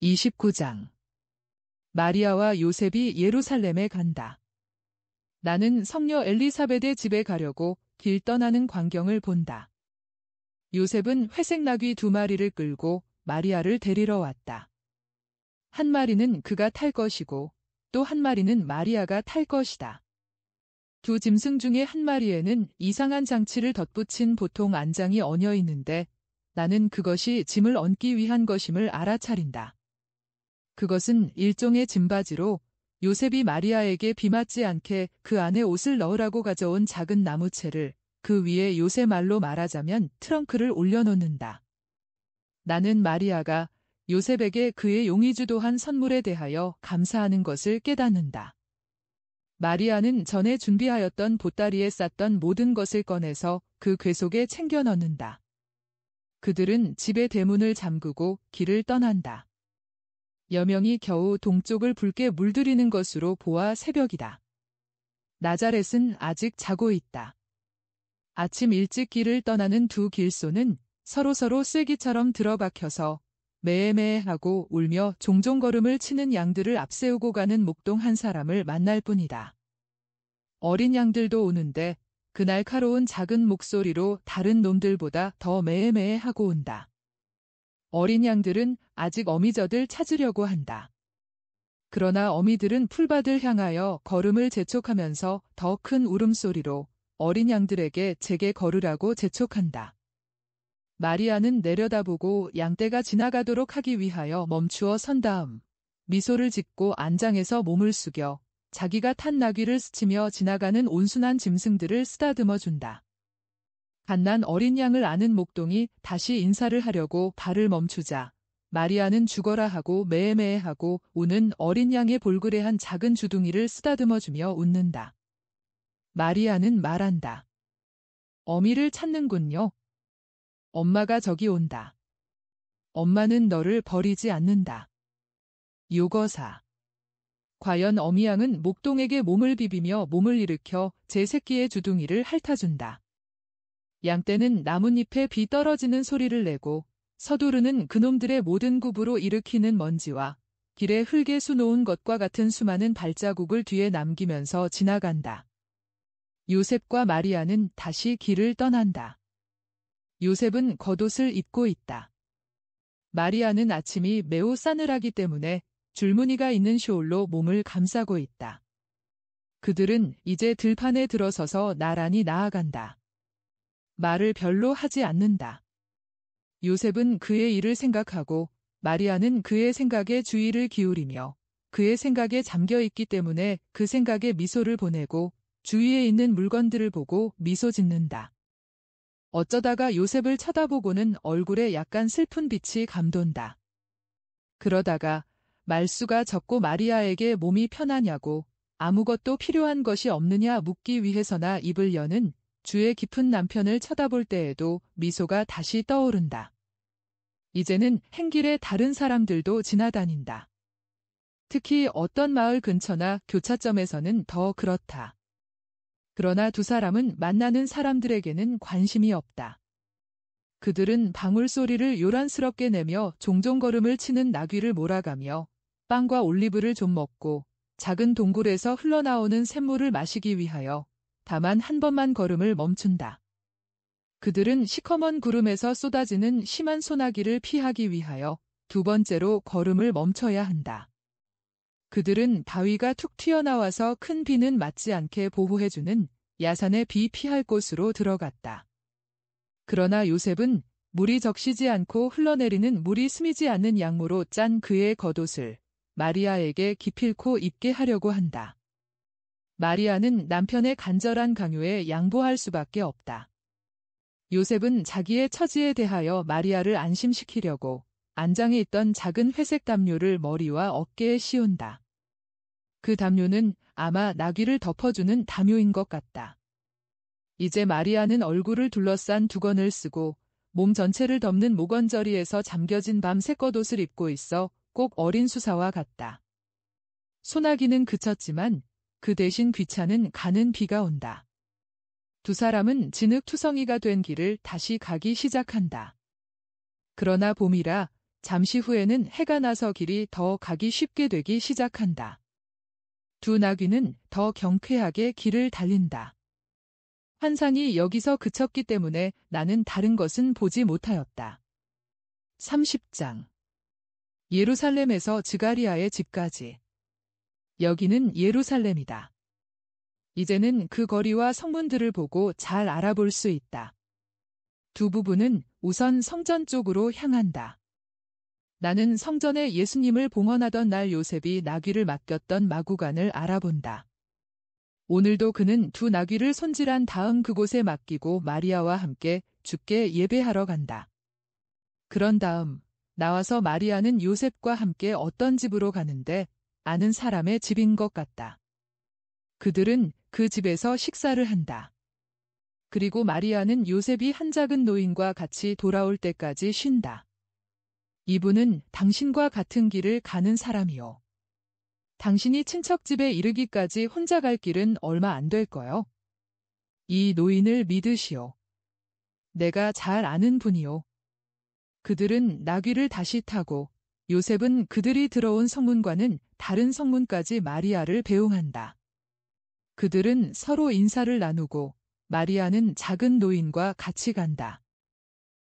29장. 마리아와 요셉이 예루살렘에 간다. 나는 성녀 엘리사벳의 집에 가려고 길 떠나는 광경을 본다. 요셉은 회색 나귀 2마리를 끌고 마리아를 데리러 왔다. 한 마리는 그가 탈 것이고 또 한 마리는 마리아가 탈 것이다. 두 짐승 중에 한 마리에는 이상한 장치를 덧붙인 보통 안장이 얹어 있는데 나는 그것이 짐을 얹기 위한 것임을 알아차린다. 그것은 일종의 짐바지로 요셉이 마리아에게 비 맞지 않게 그 안에 옷을 넣으라고 가져온 작은 나무채를 그 위에 요셉 말로 말하자면 트렁크를 올려놓는다. 나는 마리아가 요셉에게 그의 용의주도한 선물에 대하여 감사하는 것을 깨닫는다. 마리아는 전에 준비하였던 보따리에 쌌던 모든 것을 꺼내서 그 궤 속에 챙겨 넣는다. 그들은 집의 대문을 잠그고 길을 떠난다. 여명이 겨우 동쪽을 붉게 물들이는 것으로 보아 새벽이다. 나자렛은 아직 자고 있다. 아침 일찍 길을 떠나는 두 길소는 서로서로 쓸기처럼 들어박혀서 매매하고 울며 종종 걸음을 치는 양들을 앞세우고 가는 목동 한 사람을 만날 뿐이다. 어린 양들도 오는데 그 날카로운 작은 목소리로 다른 놈들보다 더 매매하고 온다. 어린 양들은 아직 어미젖을 찾으려고 한다. 그러나 어미들은 풀밭을 향하여 걸음을 재촉하면서 더 큰 울음소리로 어린 양들에게 제게 걸으라고 재촉한다. 마리아는 내려다보고 양떼가 지나가도록 하기 위하여 멈추어 선 다음 미소를 짓고 안장에서 몸을 숙여 자기가 탄 나귀를 스치며 지나가는 온순한 짐승들을 쓰다듬어 준다. 갓난 어린 양을 아는 목동이 다시 인사를 하려고 발을 멈추자 마리아는 죽어라 하고 매매하고 우는 어린 양의 볼그레한 작은 주둥이를 쓰다듬어 주며 웃는다. 마리아는 말한다. 어미를 찾는군요. 엄마가 저기 온다. 엄마는 너를 버리지 않는다. 요거사. 과연 어미 양은 목동에게 몸을 비비며 몸을 일으켜 제 새끼의 주둥이를 핥아준다. 양떼는 나뭇잎에 비 떨어지는 소리를 내고 서두르는 그놈들의 모든 굽으로 일으키는 먼지와 길에 흙에 수놓은 것과 같은 수많은 발자국을 뒤에 남기면서 지나간다. 요셉과 마리아는 다시 길을 떠난다. 요셉은 겉옷을 입고 있다. 마리아는 아침이 매우 싸늘하기 때문에 줄무늬가 있는 숄로 몸을 감싸고 있다. 그들은 이제 들판에 들어서서 나란히 나아간다. 말을 별로 하지 않는다. 요셉은 그의 일을 생각하고 마리아는 그의 생각에 주의를 기울이며 그의 생각에 잠겨 있기 때문에 그 생각에 미소를 보내고 주위에 있는 물건들을 보고 미소 짓는다. 어쩌다가 요셉을 쳐다보고는 얼굴에 약간 슬픈 빛이 감돈다. 그러다가 말수가 적고 마리아에게 몸이 편하냐고 아무것도 필요한 것이 없느냐 묻기 위해서나 입을 여는 주의 깊은 남편을 쳐다볼 때에도 미소가 다시 떠오른다. 이제는 행길에 다른 사람들도 지나다닌다. 특히 어떤 마을 근처나 교차점에서는 더 그렇다. 그러나 두 사람은 만나는 사람들에게는 관심이 없다. 그들은 방울소리를 요란스럽게 내며 종종 걸음을 치는 나귀를 몰아가며 빵과 올리브를 좀 먹고 작은 동굴에서 흘러나오는 샘물을 마시기 위하여 다만 한 번만 걸음을 멈춘다. 그들은 시커먼 구름에서 쏟아지는 심한 소나기를 피하기 위하여 두 번째로 걸음을 멈춰야 한다. 그들은 바위가 툭 튀어나와서 큰 비는 맞지 않게 보호해주는 야산의 비 피할 곳으로 들어갔다. 그러나 요셉은 물이 적시지 않고 흘러내리는 물이 스미지 않는 양모로 짠 그의 겉옷을 마리아에게 기필코 입게 하려고 한다. 마리아는 남편의 간절한 강요에 양보할 수밖에 없다. 요셉은 자기의 처지에 대하여 마리아를 안심시키려고 안장에 있던 작은 회색 담요를 머리와 어깨에 씌운다. 그 담요는 아마 나귀를 덮어주는 담요인 것 같다. 이제 마리아는 얼굴을 둘러싼 두건을 쓰고 몸 전체를 덮는 목원저리에서 잠겨진 밤새 겉옷을 입고 있어 꼭 어린 수사와 같다. 소나기는 그쳤지만 그 대신 귀찮은 가는 비가 온다. 두 사람은 진흙투성이가 된 길을 다시 가기 시작한다. 그러나 봄이라 잠시 후에는 해가 나서 길이 더 가기 쉽게 되기 시작한다. 두 나귀는 더 경쾌하게 길을 달린다. 환상이 여기서 그쳤기 때문에 나는 다른 것은 보지 못하였다. 30장. 예루살렘에서 즈가리아의 집까지. 여기는 예루살렘이다. 이제는 그 거리와 성문들을 보고 잘 알아볼 수 있다. 두 부부는 우선 성전 쪽으로 향한다. 나는 성전에 예수님을 봉헌하던 날 요셉이 나귀를 맡겼던 마구간을 알아본다. 오늘도 그는 두 나귀를 손질한 다음 그곳에 맡기고 마리아와 함께 주께 예배하러 간다. 그런 다음 나와서 마리아는 요셉과 함께 어떤 집으로 가는데 아는 사람의 집인 것 같다. 그들은 그 집에서 식사를 한다. 그리고 마리아는 요셉이 한 작은 노인과 같이 돌아올 때까지 쉰다. 이분은 당신과 같은 길을 가는 사람이요. 당신이 친척 집에 이르기까지 혼자 갈 길은 얼마 안 될 거요. 이 노인을 믿으시오. 내가 잘 아는 분이요. 그들은 나귀를 다시 타고 요셉은 그들이 들어온 성문과는 다른 성문까지 마리아를 배웅한다. 그들은 서로 인사를 나누고 마리아는 작은 노인과 같이 간다.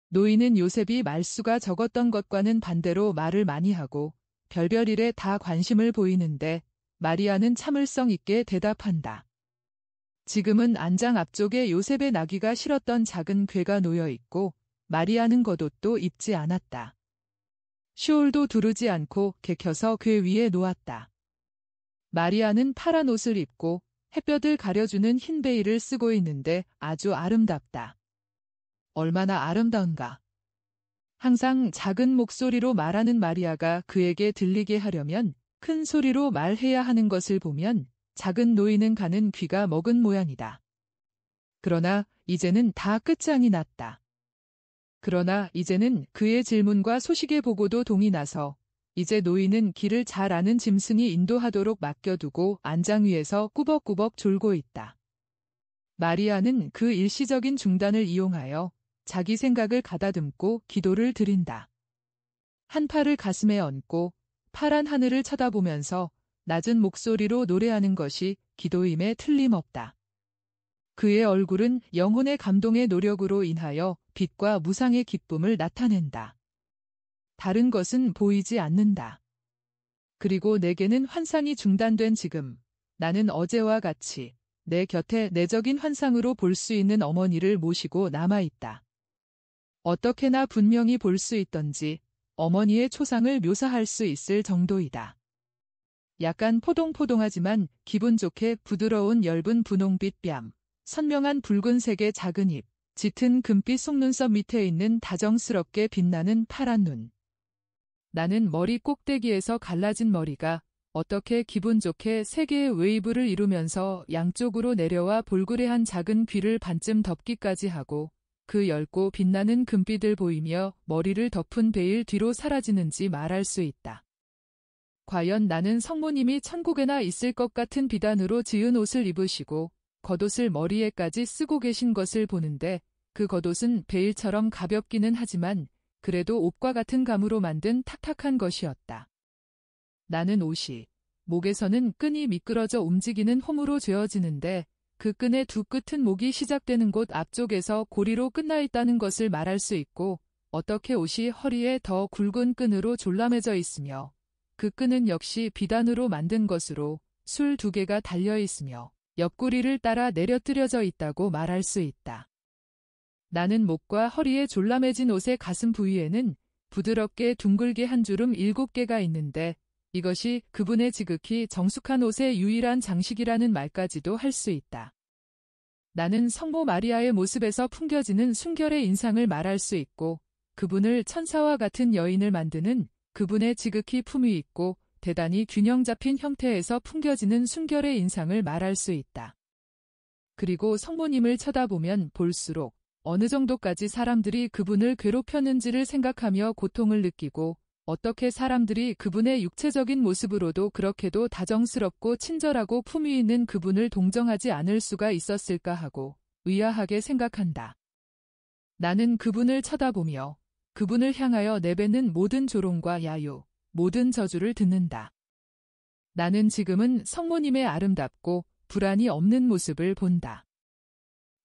노인은 요셉이 말수가 적었던 것과는 반대로 말을 많이 하고 별별 일에 다 관심을 보이는데 마리아는 참을성 있게 대답한다. 지금은 안장 앞쪽에 요셉의 나귀가 실었던 작은 궤가 놓여 있고 마리아는 겉옷도 입지 않았다. 슈올도 두르지 않고 개켜서 궤 위에 놓았다. 마리아는 파란 옷을 입고 햇볕을 가려주는 흰 베일을 쓰고 있는데 아주 아름답다. 얼마나 아름다운가. 항상 작은 목소리로 말하는 마리아가 그에게 들리게 하려면 큰 소리로 말해야 하는 것을 보면 작은 노인은 가는 귀가 먹은 모양이다. 그러나 이제는 다 끝장이 났다. 그러나 이제는 그의 질문과 소식의 보고도 동이 나서 이제 노인은 길을 잘 아는 짐승이 인도하도록 맡겨두고 안장 위에서 꾸벅꾸벅 졸고 있다. 마리아는 그 일시적인 중단을 이용하여 자기 생각을 가다듬고 기도를 드린다. 한 팔을 가슴에 얹고 파란 하늘을 쳐다보면서 낮은 목소리로 노래하는 것이 기도임에 틀림없다. 그의 얼굴은 영혼의 감동의 노력으로 인하여 빛과 무상의 기쁨을 나타낸다. 다른 것은 보이지 않는다. 그리고 내게는 환상이 중단된 지금 나는 어제와 같이 내 곁에 내적인 환상으로 볼 수 있는 어머니를 모시고 남아있다. 어떻게나 분명히 볼 수 있던지 어머니의 초상을 묘사할 수 있을 정도이다. 약간 포동포동하지만 기분 좋게 부드러운 엷은 분홍빛 뺨, 선명한 붉은색의 작은 입, 짙은 금빛 속눈썹 밑에 있는 다정스럽게 빛나는 파란 눈. 나는 머리 꼭대기에서 갈라진 머리가 어떻게 기분 좋게 세 개의 웨이브를 이루면서 양쪽으로 내려와 볼그레한 작은 귀를 반쯤 덮기까지 하고 그 엷고 빛나는 금빛을 보이며 머리를 덮은 베일 뒤로 사라지는지 말할 수 있다. 과연 나는 성모님이 천국에나 있을 것 같은 비단으로 지은 옷을 입으시고 겉옷을 머리에까지 쓰고 계신 것을 보는데 그 겉옷은 베일처럼 가볍기는 하지만 그래도 옷과 같은 감으로 만든 탁탁한 것이었다. 나는 옷이 목에서는 끈이 미끄러져 움직이는 홈으로 죄어지는데 그 끈의 두 끝은 목이 시작되는 곳 앞쪽에서 고리로 끝나 있다는 것을 말할 수 있고 어떻게 옷이 허리에 더 굵은 끈으로 졸라매져 있으며 그 끈은 역시 비단으로 만든 것으로 술 2개가 달려 있으며 옆구리를 따라 내려뜨려져 있다고 말할 수 있다. 나는 목과 허리에 졸라매진 옷의 가슴 부위에는 부드럽게 둥글게 한 주름 7개가 있는데 이것이 그분의 지극히 정숙한 옷의 유일한 장식이라는 말까지도 할 수 있다. 나는 성모 마리아의 모습에서 풍겨지는 순결의 인상을 말할 수 있고 그분을 천사와 같은 여인을 만드는 그분의 지극히 품위 있고 대단히 균형 잡힌 형태에서 풍겨지는 순결의 인상을 말할 수 있다. 그리고 성모님을 쳐다보면 볼수록 어느 정도까지 사람들이 그분을 괴롭혔는지를 생각하며 고통을 느끼고 어떻게 사람들이 그분의 육체적인 모습으로도 그렇게도 다정스럽고 친절하고 품위 있는 그분을 동정하지 않을 수가 있었을까 하고 의아하게 생각한다. 나는 그분을 쳐다보며 그분을 향하여 내뱉는 모든 조롱과 야유, 모든 저주를 듣는다. 나는 지금은 성모님의 아름답고 불안이 없는 모습을 본다.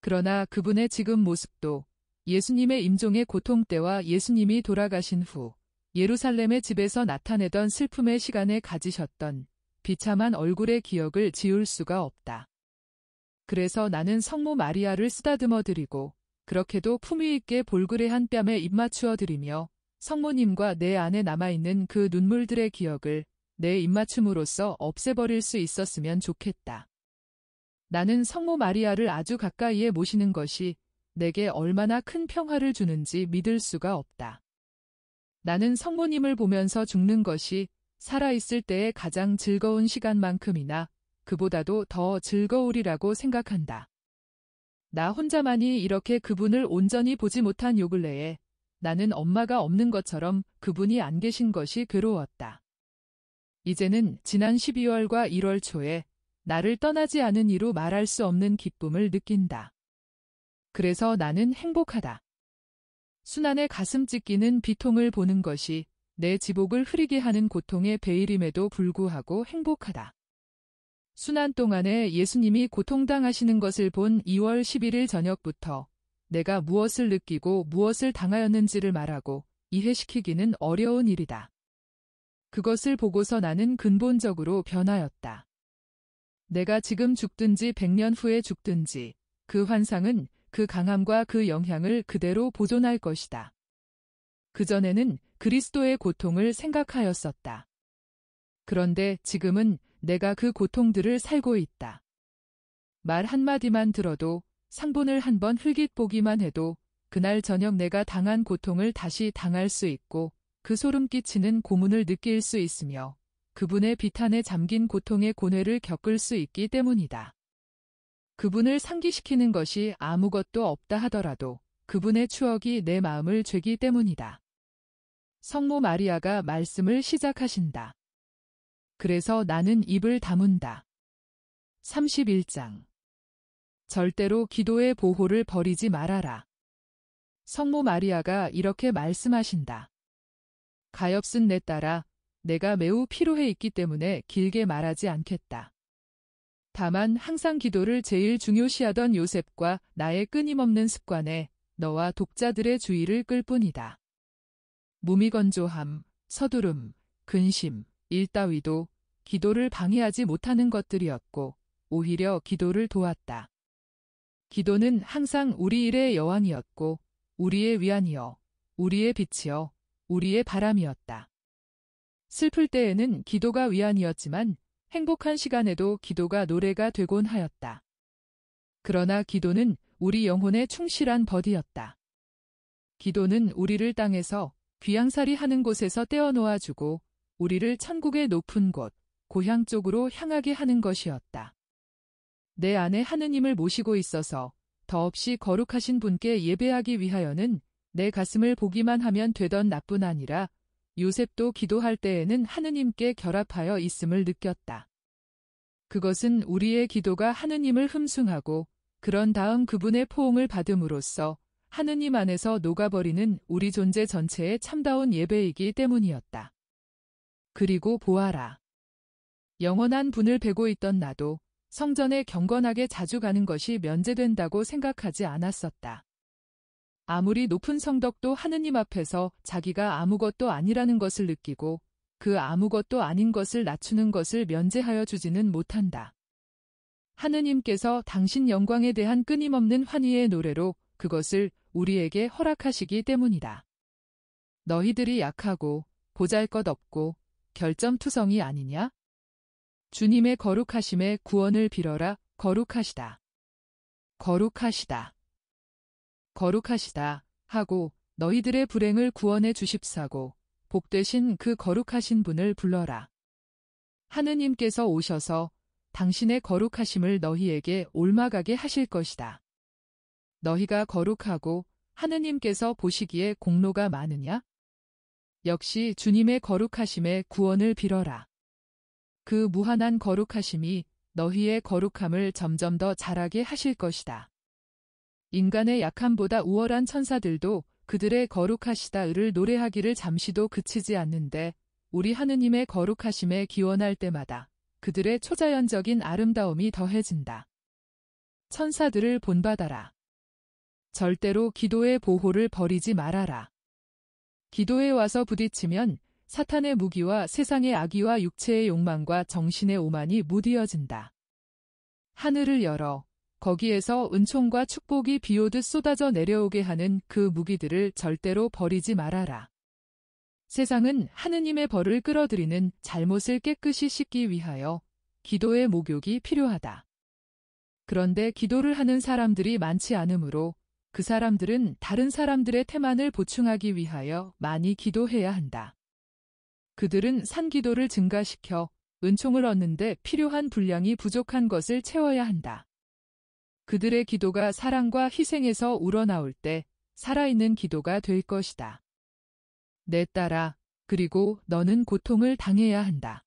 그러나 그분의 지금 모습도 예수님의 임종의 고통 때와 예수님이 돌아가신 후 예루살렘의 집에서 나타내던 슬픔의 시간에 가지셨던 비참한 얼굴의 기억을 지울 수가 없다. 그래서 나는 성모 마리아를 쓰다듬어 드리고 그렇게도 품위 있게 볼그레한 뺨에 입맞추어 드리며 성모님과 내 안에 남아있는 그 눈물들의 기억을 내 입맞춤으로써 없애버릴 수 있었으면 좋겠다. 나는 성모 마리아를 아주 가까이에 모시는 것이 내게 얼마나 큰 평화를 주는지 믿을 수가 없다. 나는 성모님을 보면서 죽는 것이 살아있을 때의 가장 즐거운 시간만큼이나 그보다도 더 즐거우리라고 생각한다. 나 혼자만이 이렇게 그분을 온전히 보지 못한 요 근래에 나는 엄마가 없는 것처럼 그분이 안 계신 것이 괴로웠다. 이제는 지난 12월과 1월 초에 나를 떠나지 않은 이로 말할 수 없는 기쁨을 느낀다. 그래서 나는 행복하다. 순환의 가슴 찢기는 비통을 보는 것이 내 지복을 흐리게 하는 고통의 베일임에도 불구하고 행복하다. 순환 동안에 예수님이 고통당하시는 것을 본 2월 11일 저녁부터 내가 무엇을 느끼고 무엇을 당하였는지를 말하고 이해시키기는 어려운 일이다. 그것을 보고서 나는 근본적으로 변하였다. 내가 지금 죽든지 100년 후에 죽든지 그 환상은 그 강함과 그 영향을 그대로 보존할 것이다. 그전에는 그리스도의 고통을 생각하였었다. 그런데 지금은 내가 그 고통들을 살고 있다. 말 한마디만 들어도 상본을 한번 흘깃 보기만 해도 그날 저녁 내가 당한 고통을 다시 당할 수 있고 그 소름 끼치는 고문을 느낄 수 있으며 그분의 비탄에 잠긴 고통의 고뇌를 겪을 수 있기 때문이다. 그분을 상기시키는 것이 아무것도 없다 하더라도 그분의 추억이 내 마음을 죄기 때문이다. 성모 마리아가 말씀을 시작하신다. 그래서 나는 입을 다문다. 31장. 절대로 기도의 보호를 버리지 말아라. 성모 마리아가 이렇게 말씀하신다. 가엾은 내 딸아, 내가 매우 피로해 있기 때문에 길게 말하지 않겠다. 다만 항상 기도를 제일 중요시하던 요셉과 나의 끊임없는 습관에 너와 독자들의 주의를 끌 뿐이다. 무미건조함, 서두름, 근심, 일 따위도 기도를 방해하지 못하는 것들이었고 오히려 기도를 도왔다. 기도는 항상 우리 일의 여왕이었고 우리의 위안이여, 우리의 빛이여, 우리의 바람이었다. 슬플 때에는 기도가 위안이었지만 행복한 시간에도 기도가 노래가 되곤 하였다. 그러나 기도는 우리 영혼의 충실한 버디였다. 기도는 우리를 땅에서 귀양살이 하는 곳에서 떼어놓아주고 우리를 천국의 높은 곳, 고향 쪽으로 향하게 하는 것이었다. 내 안에 하느님을 모시고 있어서 더없이 거룩하신 분께 예배하기 위하여는 내 가슴을 보기만 하면 되던 나뿐 아니라 요셉도 기도할 때에는 하느님께 결합하여 있음을 느꼈다. 그것은 우리의 기도가 하느님을 흠숭하고 그런 다음 그분의 포옹을 받음으로써 하느님 안에서 녹아버리는 우리 존재 전체의 참다운 예배이기 때문이었다. 그리고 보아라. 영원한 분을 뵈고 있던 나도 성전에 경건하게 자주 가는 것이 면제된다고 생각하지 않았었다. 아무리 높은 성덕도 하느님 앞에서 자기가 아무것도 아니라는 것을 느끼고 그 아무것도 아닌 것을 낮추는 것을 면제하여 주지는 못한다. 하느님께서 당신 영광에 대한 끊임없는 환희의 노래로 그것을 우리에게 허락하시기 때문이다. 너희들이 약하고 보잘것없고 결점투성이 아니냐? 주님의 거룩하심에 구원을 빌어라. 거룩하시다. 거룩하시다. 거룩하시다 하고 너희들의 불행을 구원해 주십사고 복되신 그 거룩하신 분을 불러라. 하느님께서 오셔서 당신의 거룩하심을 너희에게 옮아가게 하실 것이다. 너희가 거룩하고 하느님께서 보시기에 공로가 많으냐? 역시 주님의 거룩하심에 구원을 빌어라. 그 무한한 거룩하심이 너희의 거룩함을 점점 더 자라게 하실 것이다. 인간의 약함보다 우월한 천사들도 그들의 거룩하시다를 노래하기를 잠시도 그치지 않는데 우리 하느님의 거룩하심에 기원할 때마다 그들의 초자연적인 아름다움이 더해진다. 천사들을 본받아라. 절대로 기도의 보호를 버리지 말아라. 기도에 와서 부딪히면 사탄의 무기와 세상의 악의와 육체의 욕망과 정신의 오만이 무디어진다. 하늘을 열어 거기에서 은총과 축복이 비오듯 쏟아져 내려오게 하는 그 무기들을 절대로 버리지 말아라. 세상은 하느님의 벌을 끌어들이는 잘못을 깨끗이 씻기 위하여 기도의 목욕이 필요하다. 그런데 기도를 하는 사람들이 많지 않으므로 그 사람들은 다른 사람들의 태만을 보충하기 위하여 많이 기도해야 한다. 그들은 산기도를 증가시켜 은총을 얻는데 필요한 분량이 부족한 것을 채워야 한다. 그들의 기도가 사랑과 희생에서 우러나올 때 살아있는 기도가 될 것이다. 내 딸아, 그리고 너는 고통을 당해야 한다.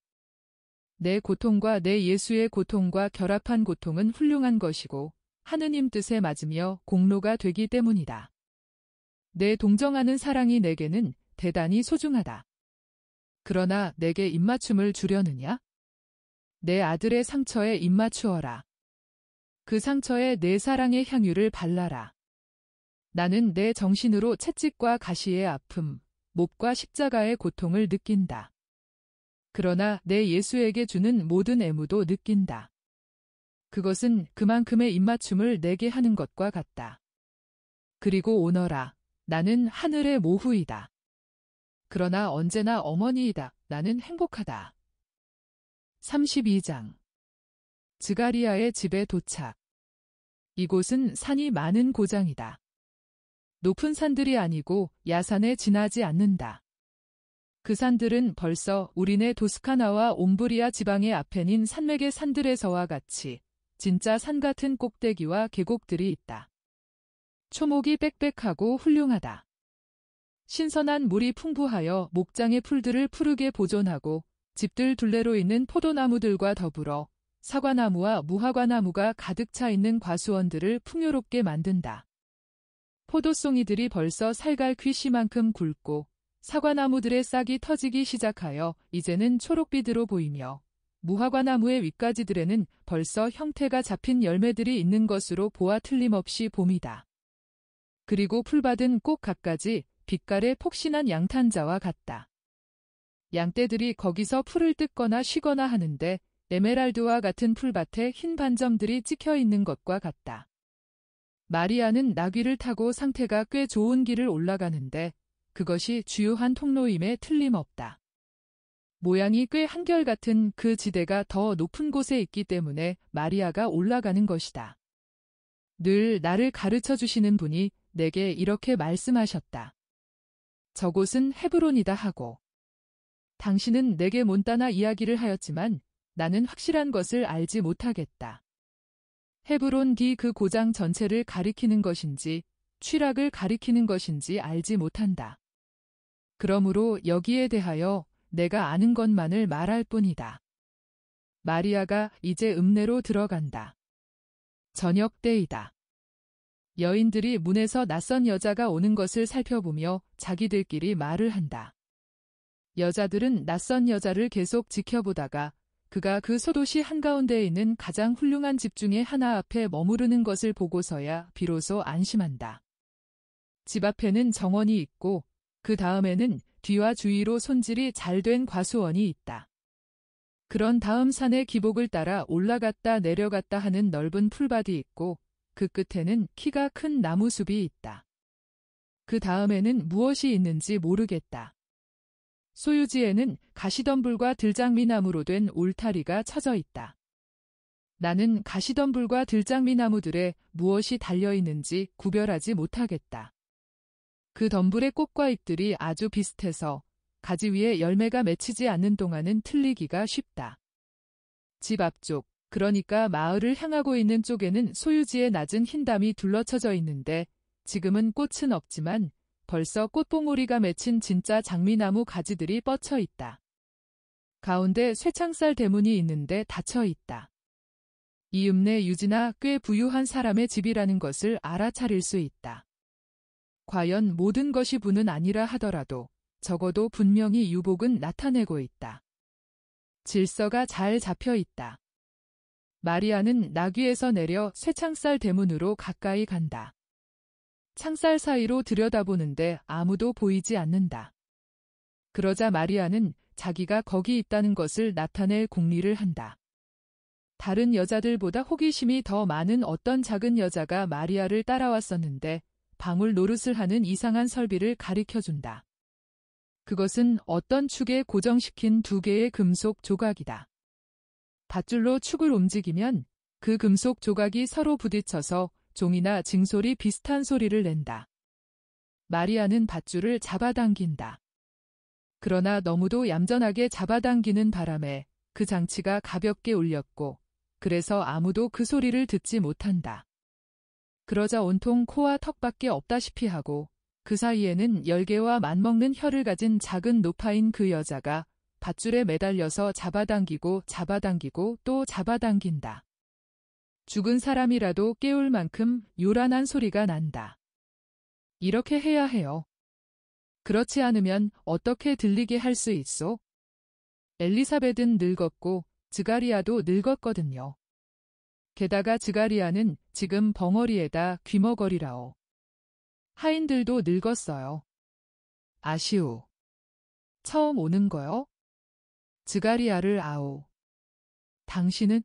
내 고통과 내 예수의 고통과 결합한 고통은 훌륭한 것이고 하느님 뜻에 맞으며 공로가 되기 때문이다. 내 동정하는 사랑이 내게는 대단히 소중하다. 그러나 내게 입맞춤을 주려느냐? 내 아들의 상처에 입맞추어라. 그 상처에 내 사랑의 향유를 발라라. 나는 내 정신으로 채찍과 가시의 아픔, 몹과 십자가의 고통을 느낀다. 그러나 내 예수에게 주는 모든 애무도 느낀다. 그것은 그만큼의 입맞춤을 내게 하는 것과 같다. 그리고 오너라, 나는 하늘의 모후이다. 그러나 언제나 어머니이다. 나는 행복하다. 32장. 즈가리아의 집에 도착. 이곳은 산이 많은 고장이다. 높은 산들이 아니고 야산에 지나지 않는다. 그 산들은 벌써 우리네 도스카나와 옴브리아 지방의 아펜닌 산맥의 산들에서와 같이 진짜 산 같은 꼭대기와 계곡들이 있다. 초목이 빽빽하고 훌륭하다. 신선한 물이 풍부하여 목장의 풀들을 푸르게 보존하고 집들 둘레로 있는 포도나무들과 더불어 사과나무와 무화과나무가 가득 차 있는 과수원들을 풍요롭게 만든다. 포도송이들이 벌써 살갈퀴 씨만큼 굵고 사과나무들의 싹이 터지기 시작하여 이제는 초록빛으로 보이며 무화과나무의 윗가지들에는 벌써 형태가 잡힌 열매들이 있는 것으로 보아 틀림없이 봄이다. 그리고 풀밭은 꼭 갖가지 빛깔의 폭신한 양탄자와 같다. 양떼들이 거기서 풀을 뜯거나 쉬거나 하는데 에메랄드와 같은 풀밭에 흰 반점들이 찍혀 있는 것과 같다. 마리아는 나귀를 타고 상태가 꽤 좋은 길을 올라가는데 그것이 주요한 통로임에 틀림없다. 모양이 꽤 한결같은 그 지대가 더 높은 곳에 있기 때문에 마리아가 올라가는 것이다. 늘 나를 가르쳐 주시는 분이 내게 이렇게 말씀하셨다. 저곳은 헤브론이다 하고. 당신은 내게 몬따나 이야기를 하였지만 나는 확실한 것을 알지 못하겠다. 헤브론 뒤 그 고장 전체를 가리키는 것인지 취락을 가리키는 것인지 알지 못한다. 그러므로 여기에 대하여 내가 아는 것만을 말할 뿐이다. 마리아가 이제 읍내로 들어간다. 저녁 때이다. 여인들이 문에서 낯선 여자가 오는 것을 살펴보며 자기들끼리 말을 한다. 여자들은 낯선 여자를 계속 지켜보다가 그가 그 소도시 한가운데에 있는 가장 훌륭한 집 중에 하나 앞에 머무르는 것을 보고서야 비로소 안심한다. 집 앞에는 정원이 있고 그 다음에는 뒤와 주위로 손질이 잘 된 과수원이 있다. 그런 다음 산의 기복을 따라 올라갔다 내려갔다 하는 넓은 풀밭이 있고 그 끝에는 키가 큰 나무숲이 있다. 그 다음에는 무엇이 있는지 모르겠다. 소유지에는 가시덤불과 들장미나무로 된 울타리가 쳐져 있다. 나는 가시덤불과 들장미나무들에 무엇이 달려있는지 구별하지 못하겠다. 그 덤불의 꽃과 잎들이 아주 비슷해서 가지 위에 열매가 맺히지 않는 동안은 틀리기가 쉽다. 집 앞쪽, 그러니까 마을을 향하고 있는 쪽에는 소유지의 낮은 흰담이 둘러쳐져 있는데 지금은 꽃은 없지만 벌써 꽃봉오리가 맺힌 진짜 장미나무 가지들이 뻗쳐 있다. 가운데 쇠창살 대문이 있는데 닫혀 있다. 이 읍내 유지나 꽤 부유한 사람의 집이라는 것을 알아차릴 수 있다. 과연 모든 것이 부는 아니라 하더라도 적어도 분명히 유복은 나타내고 있다. 질서가 잘 잡혀 있다. 마리아는 나귀에서 내려 쇠창살 대문으로 가까이 간다. 창살 사이로 들여다보는데 아무도 보이지 않는다. 그러자 마리아는 자기가 거기 있다는 것을 나타낼 궁리를 한다. 다른 여자들보다 호기심이 더 많은 어떤 작은 여자가 마리아를 따라왔었는데 방울 노릇을 하는 이상한 설비를 가리켜준다. 그것은 어떤 축에 고정시킨 2개의 금속 조각이다. 밧줄로 축을 움직이면 그 금속 조각이 서로 부딪혀서 종이나 징소리 비슷한 소리를 낸다. 마리아는 밧줄을 잡아당긴다. 그러나 너무도 얌전하게 잡아당기는 바람에 그 장치가 가볍게 울렸고 그래서 아무도 그 소리를 듣지 못한다. 그러자 온통 코와 턱밖에 없다시피 하고 그 사이에는 열개와 맞먹는 혀를 가진 작은 노파인 그 여자가 밧줄에 매달려서 잡아당기고 또 잡아당긴다. 죽은 사람이라도 깨울 만큼 요란한 소리가 난다. 이렇게 해야 해요. 그렇지 않으면 어떻게 들리게 할 수 있소? 엘리사벳은 늙었고 즈가리아도 늙었거든요. 게다가 즈가리아는 지금 벙어리에다 귀머거리라오. 하인들도 늙었어요. 아시오. 처음 오는 거요? 즈가리아를 아오. 당신은?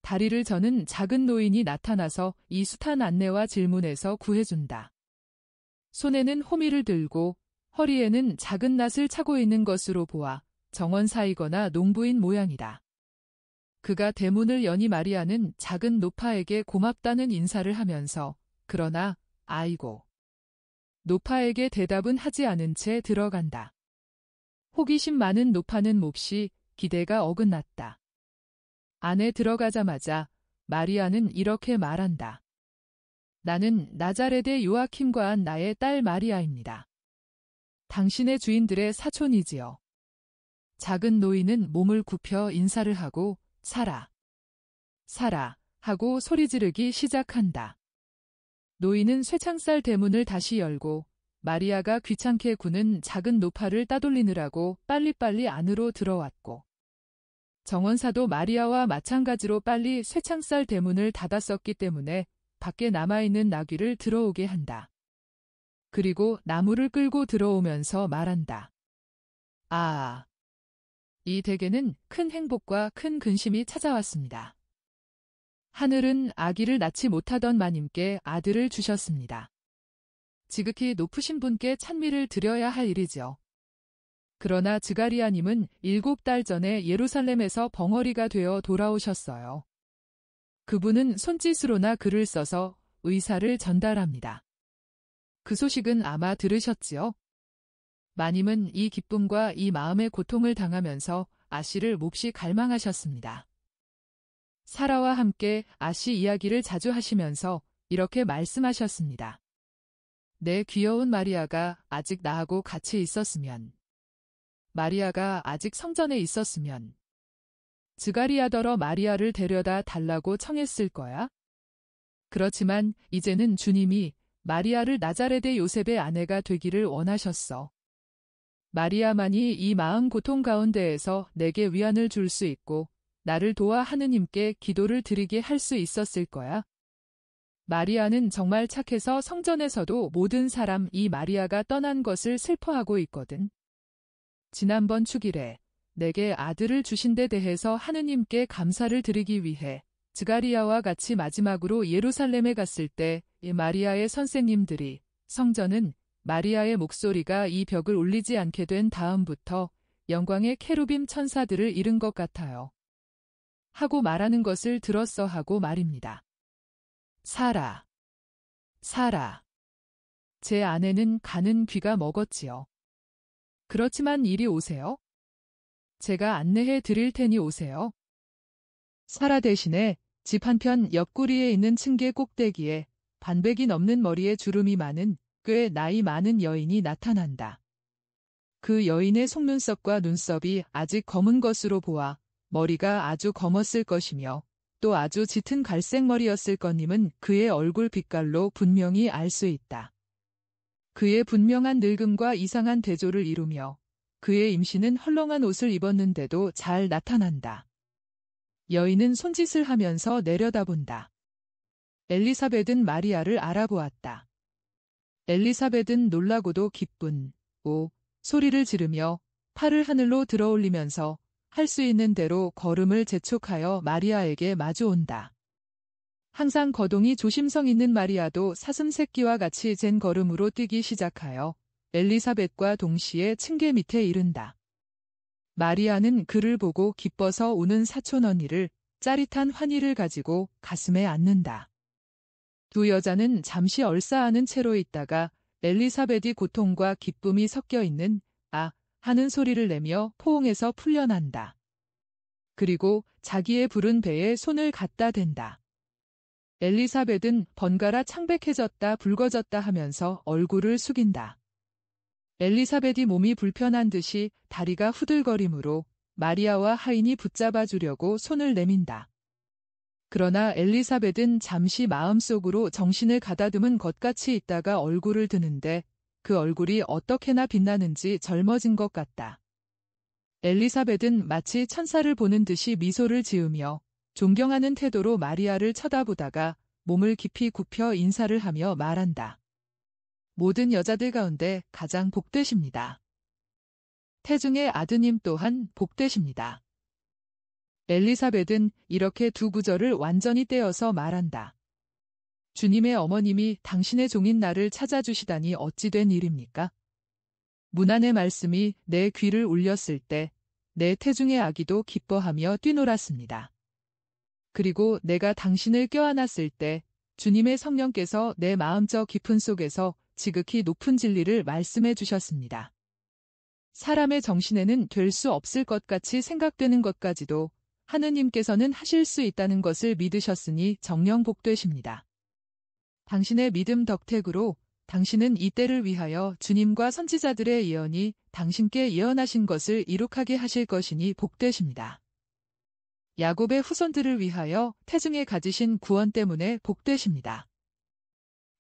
다리를 저는 작은 노인이 나타나서 이 숱한 안내와 질문에서 구해준다. 손에는 호미를 들고 허리에는 작은 낫을 차고 있는 것으로 보아 정원사이거나 농부인 모양이다. 그가 대문을 여니 마리아는 작은 노파에게 고맙다는 인사를 하면서 그러나 아이고. 노파에게 대답은 하지 않은 채 들어간다. 호기심 많은 노파는 몹시 기대가 어긋났다. 안에 들어가자마자 마리아는 이렇게 말한다. 나는 나자렛의 요아킴과 나의 딸 마리아입니다. 당신의 주인들의 사촌이지요. 작은 노인은 몸을 굽혀 인사를 하고 사라, 사라 하고 소리 지르기 시작한다. 노인은 쇠창살 대문을 다시 열고 마리아가 귀찮게 구는 작은 노파를 따돌리느라고 빨리빨리 안으로 들어왔고 정원사도 마리아와 마찬가지로 빨리 쇠창살 대문을 닫았었기 때문에 밖에 남아있는 나귀를 들어오게 한다. 그리고 나무를 끌고 들어오면서 말한다. 아, 이 댁에는 큰 행복과 큰 근심이 찾아왔습니다. 하늘은 아기를 낳지 못하던 마님께 아들을 주셨습니다. 지극히 높으신 분께 찬미를 드려야 할 일이죠. 그러나 즈가리아님은 7달 전에 예루살렘에서 벙어리가 되어 돌아오셨어요. 그분은 손짓으로나 글을 써서 의사를 전달합니다. 그 소식은 아마 들으셨지요? 마님은 이 기쁨과 이 마음의 고통을 당하면서 아씨를 몹시 갈망하셨습니다. 사라와 함께 아씨 이야기를 자주 하시면서 이렇게 말씀하셨습니다. 내 귀여운 마리아가 아직 나하고 같이 있었으면, 마리아가 아직 성전에 있었으면, 즈가리아더러 마리아를 데려다 달라고 청했을 거야? 그렇지만 이제는 주님이 마리아를 나자렛의 요셉의 아내가 되기를 원하셨어. 마리아만이 이 마음 고통 가운데에서 내게 위안을 줄 수 있고 나를 도와 하느님께 기도를 드리게 할 수 있었을 거야. 마리아는 정말 착해서 성전에서도 모든 사람 이 마리아가 떠난 것을 슬퍼하고 있거든. 지난번 축일에 내게 아들을 주신 데 대해서 하느님께 감사를 드리기 위해 즈가리아와 같이 마지막으로 예루살렘에 갔을 때 이 마리아의 선생님들이 성전은 마리아의 목소리가 이 벽을 울리지 않게 된 다음부터 영광의 케루빔 천사들을 잃은 것 같아요. 하고 말하는 것을 들었어 하고 말입니다. 사라, 사라. 제 아내는 가는 귀가 먹었지요. 그렇지만 이리 오세요. 제가 안내해 드릴 테니 오세요. 사라 대신에 집 한편 옆구리에 있는 층계 꼭대기에 반백이 넘는 머리에 주름이 많은 꽤 나이 많은 여인이 나타난다. 그 여인의 속눈썹과 눈썹이 아직 검은 것으로 보아 머리가 아주 검었을 것이며 또 아주 짙은 갈색 머리였을 것임은 그의 얼굴 빛깔로 분명히 알 수 있다. 그의 분명한 늙음과 이상한 대조를 이루며 그의 임신은 헐렁한 옷을 입었는데도 잘 나타난다. 여인은 손짓을 하면서 내려다본다. 엘리사벳은 마리아를 알아보았다. 엘리사벳은 놀라고도 기쁜 오 소리를 지르며 팔을 하늘로 들어올리면서 할 수 있는 대로 걸음을 재촉하여 마리아에게 마주온다. 항상 거동이 조심성 있는 마리아도 사슴새끼와 같이 잰 걸음으로 뛰기 시작하여 엘리사벳과 동시에 층계 밑에 이른다. 마리아는 그를 보고 기뻐서 우는 사촌 언니를 짜릿한 환희를 가지고 가슴에 안는다. 두 여자는 잠시 얼싸안은 채로 있다가 엘리사벳이 고통과 기쁨이 섞여 있는 아 하는 소리를 내며 포옹에서 풀려난다. 그리고 자기의 부른 배에 손을 갖다 댄다. 엘리사벳은 번갈아 창백해졌다 붉어졌다 하면서 얼굴을 숙인다. 엘리사벳이 몸이 불편한 듯이 다리가 후들거리므로 마리아와 하인이 붙잡아 주려고 손을 내민다. 그러나 엘리사벳은 잠시 마음속으로 정신을 가다듬은 것 같이 있다가 얼굴을 드는데 그 얼굴이 어떻게나 빛나는지 젊어진 것 같다. 엘리사벳은 마치 천사를 보는 듯이 미소를 지으며 존경하는 태도로 마리아를 쳐다보다가 몸을 깊이 굽혀 인사를 하며 말한다. 모든 여자들 가운데 가장 복되십니다. 태중의 아드님 또한 복되십니다. 엘리사벳은 이렇게 두 구절을 완전히 떼어서 말한다. 주님의 어머님이 당신의 종인 나를 찾아주시다니 어찌 된 일입니까? 문안의 말씀이 내 귀를 울렸을 때 내 태중의 아기도 기뻐하며 뛰놀았습니다. 그리고 내가 당신을 껴안았을 때 주님의 성령께서 내 마음 저 깊은 속에서 지극히 높은 진리를 말씀해 주셨습니다. 사람의 정신에는 될 수 없을 것 같이 생각되는 것까지도 하느님께서는 하실 수 있다는 것을 믿으셨으니 정녕 복되십니다. 당신의 믿음 덕택으로 당신은 이 때를 위하여 주님과 선지자들의 예언이 당신께 예언하신 것을 이룩하게 하실 것이니 복되십니다. 야곱의 후손들을 위하여 태중에 가지신 구원 때문에 복되십니다.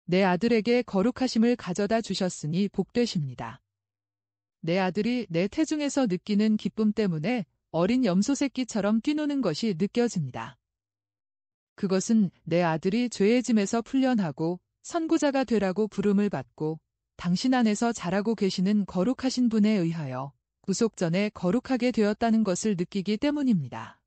내 아들에게 거룩하심을 가져다 주셨으니 복되십니다. 내 아들이 내 태중에서 느끼는 기쁨 때문에 어린 염소 새끼처럼 뛰노는 것이 느껴집니다. 그것은 내 아들이 죄의 짐에서 풀려나고 선구자가 되라고 부름을 받고 당신 안에서 자라고 계시는 거룩하신 분에 의하여 구속 전에 거룩하게 되었다는 것을 느끼기 때문입니다.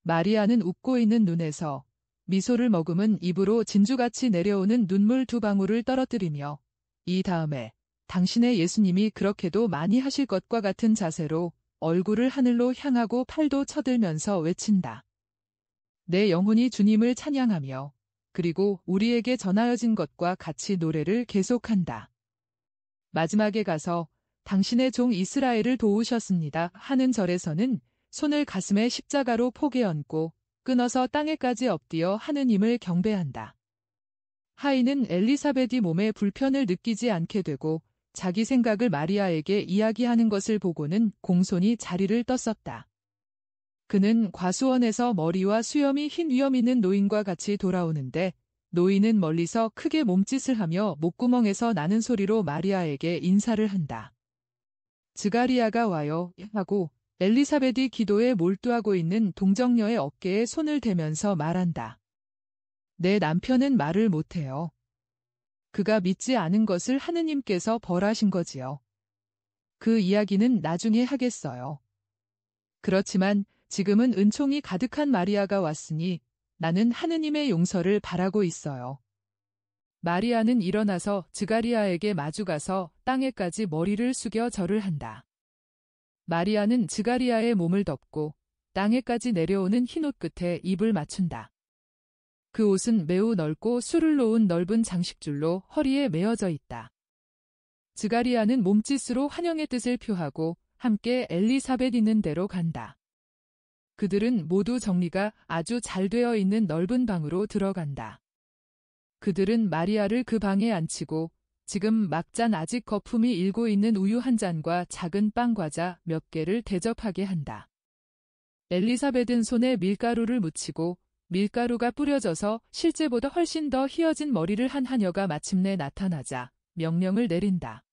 마리아는 웃고 있는 눈에서 미소를 머금은 입으로 진주같이 내려오는 눈물 두 방울을 떨어뜨리며 이 다음에 당신의 예수님이 그렇게도 많이 하실 것과 같은 자세로 얼굴을 하늘로 향하고 팔도 쳐들면서 외친다. 내 영혼이 주님을 찬양하며 그리고 우리에게 전하여진 것과 같이 노래를 계속한다. 마지막에 가서 당신의 종 이스라엘을 도우셨습니다 하는 절에서는 손을 가슴에 십자가로 포개 얹고 끊어서 땅에까지 엎드려 하느님을 경배한다. 하인은 엘리사벳이 몸에 불편을 느끼지 않게 되고 자기 생각을 마리아에게 이야기하는 것을 보고는 공손히 자리를 떴었다. 그는 과수원에서 머리와 수염이 흰 위험 있는 노인과 같이 돌아오는데 노인은 멀리서 크게 몸짓을 하며 목구멍에서 나는 소리로 마리아에게 인사를 한다. 즈가리아가 와요 하고 엘리사벳이 기도에 몰두하고 있는 동정녀의 어깨에 손을 대면서 말한다. 내 남편은 말을 못해요. 그가 믿지 않은 것을 하느님께서 벌하신 거지요. 그 이야기는 나중에 하겠어요. 그렇지만 지금은 은총이 가득한 마리아가 왔으니 나는 하느님의 용서를 바라고 있어요. 마리아는 일어나서 즈가리아에게 마주가서 땅에까지 머리를 숙여 절을 한다. 마리아는 즈가리아의 몸을 덮고 땅에까지 내려오는 흰옷 끝에 입을 맞춘다. 그 옷은 매우 넓고 술을 놓은 넓은 장식줄로 허리에 메어져 있다. 즈가리아는 몸짓으로 환영의 뜻을 표하고 함께 엘리사벳 있는 데로 간다. 그들은 모두 정리가 아주 잘 되어 있는 넓은 방으로 들어간다. 그들은 마리아를 그 방에 앉히고 지금 막잔 아직 거품이 일고 있는 우유 한 잔과 작은 빵 과자 몇 개를 대접하게 한다. 엘리사벳은 손에 밀가루를 묻히고 밀가루가 뿌려져서 실제보다 훨씬 더 휘어진 머리를 한 하녀가 마침내 나타나자 명령을 내린다.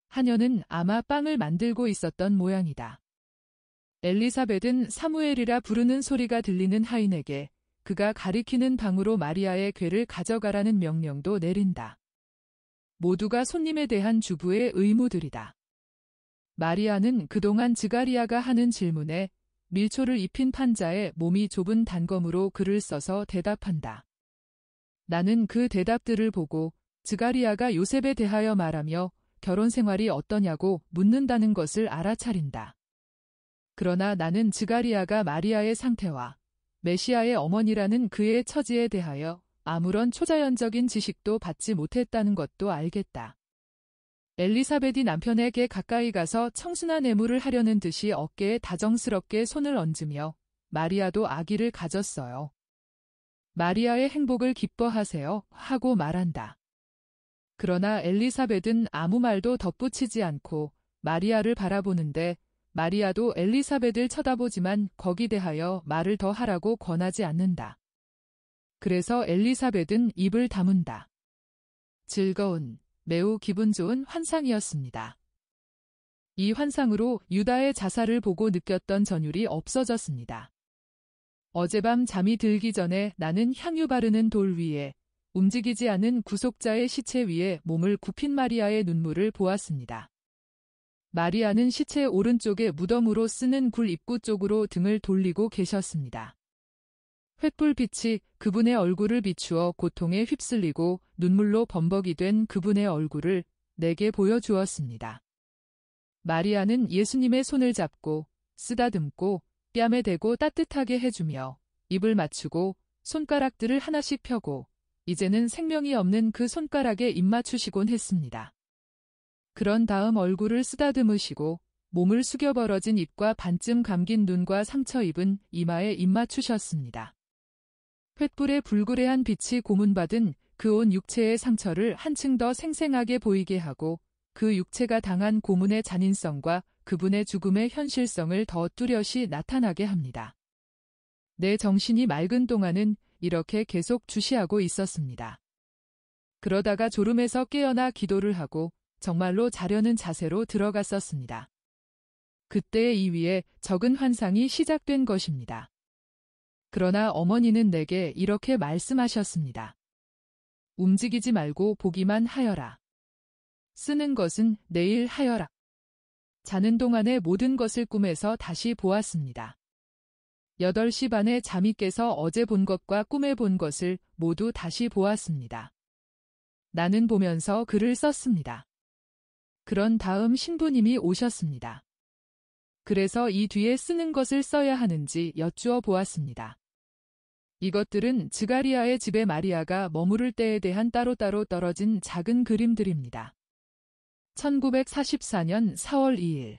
하녀는 아마 빵을 만들고 있었던 모양이다. 엘리사벳은 사무엘이라 부르는 소리가 들리는 하인에게 그가 가리키는 방으로 마리아의 궤를 가져가라는 명령도 내린다. 모두가 손님에 대한 주부의 의무들이다. 마리아는 그동안 즈가리아가 하는 질문에 밀초를 입힌 판자에 몸이 좁은 단검으로 글을 써서 대답한다. 나는 그 대답들을 보고 즈가리아가 요셉에 대하여 말하며 결혼 생활이 어떠냐고 묻는다는 것을 알아차린다. 그러나 나는 즈가리아가 마리아의 상태와 메시아의 어머니라는 그의 처지에 대하여 아무런 초자연적인 지식도 받지 못했다는 것도 알겠다. 엘리사벳이 남편에게 가까이 가서 청순한 애무를 하려는 듯이 어깨에 다정스럽게 손을 얹으며 마리아도 아기를 가졌어요. 마리아의 행복을 기뻐하세요 하고 말한다. 그러나 엘리사벳은 아무 말도 덧붙이지 않고 마리아를 바라보는데 마리아도 엘리사벳을 쳐다보지만 거기 대하여 말을 더 하라고 권하지 않는다. 그래서 엘리사벳은 입을 다문다. 즐거운, 매우 기분 좋은 환상이었습니다. 이 환상으로 유다의 자살을 보고 느꼈던 전율이 없어졌습니다. 어젯밤 잠이 들기 전에 나는 향유 바르는 돌 위에 움직이지 않은 구속자의 시체 위에 몸을 굽힌 마리아의 눈물을 보았습니다. 마리아는 시체 오른쪽에 무덤으로 쓰는 굴 입구 쪽으로 등을 돌리고 계셨습니다. 횃불빛이 그분의 얼굴을 비추어 고통에 휩쓸리고 눈물로 범벅이 된 그분의 얼굴을 내게 보여주었습니다. 마리아는 예수님의 손을 잡고 쓰다듬고 뺨에 대고 따뜻하게 해주며 입을 맞추고 손가락들을 하나씩 펴고 이제는 생명이 없는 그 손가락에 입 맞추시곤 했습니다. 그런 다음 얼굴을 쓰다듬으시고 몸을 숙여 벌어진 입과 반쯤 감긴 눈과 상처 입은 이마에 입 맞추셨습니다. 횃불의 불그레한 빛이 고문받은 그 온 육체의 상처를 한층 더 생생하게 보이게 하고 그 육체가 당한 고문의 잔인성과 그분의 죽음의 현실성을 더 뚜렷이 나타나게 합니다. 내 정신이 맑은 동안은 이렇게 계속 주시하고 있었습니다. 그러다가 졸음에서 깨어나 기도를 하고 정말로 자려는 자세로 들어갔었습니다. 그때 이 위에 적은 환상이 시작된 것입니다. 그러나 어머니는 내게 이렇게 말씀하셨습니다. 움직이지 말고 보기만 하여라. 쓰는 것은 내일 하여라. 자는 동안에 모든 것을 꿈에서 다시 보았습니다. 8시 반에 잠이 깨서 어제 본 것과 꿈에 본 것을 모두 다시 보았습니다. 나는 보면서 글을 썼습니다. 그런 다음 신부님이 오셨습니다. 그래서 이 뒤에 쓰는 것을 써야 하는지 여쭈어 보았습니다. 이것들은 즈가리아의 집에 마리아가 머무를 때에 대한 따로따로 떨어진 작은 그림들입니다. 1944년 4월 2일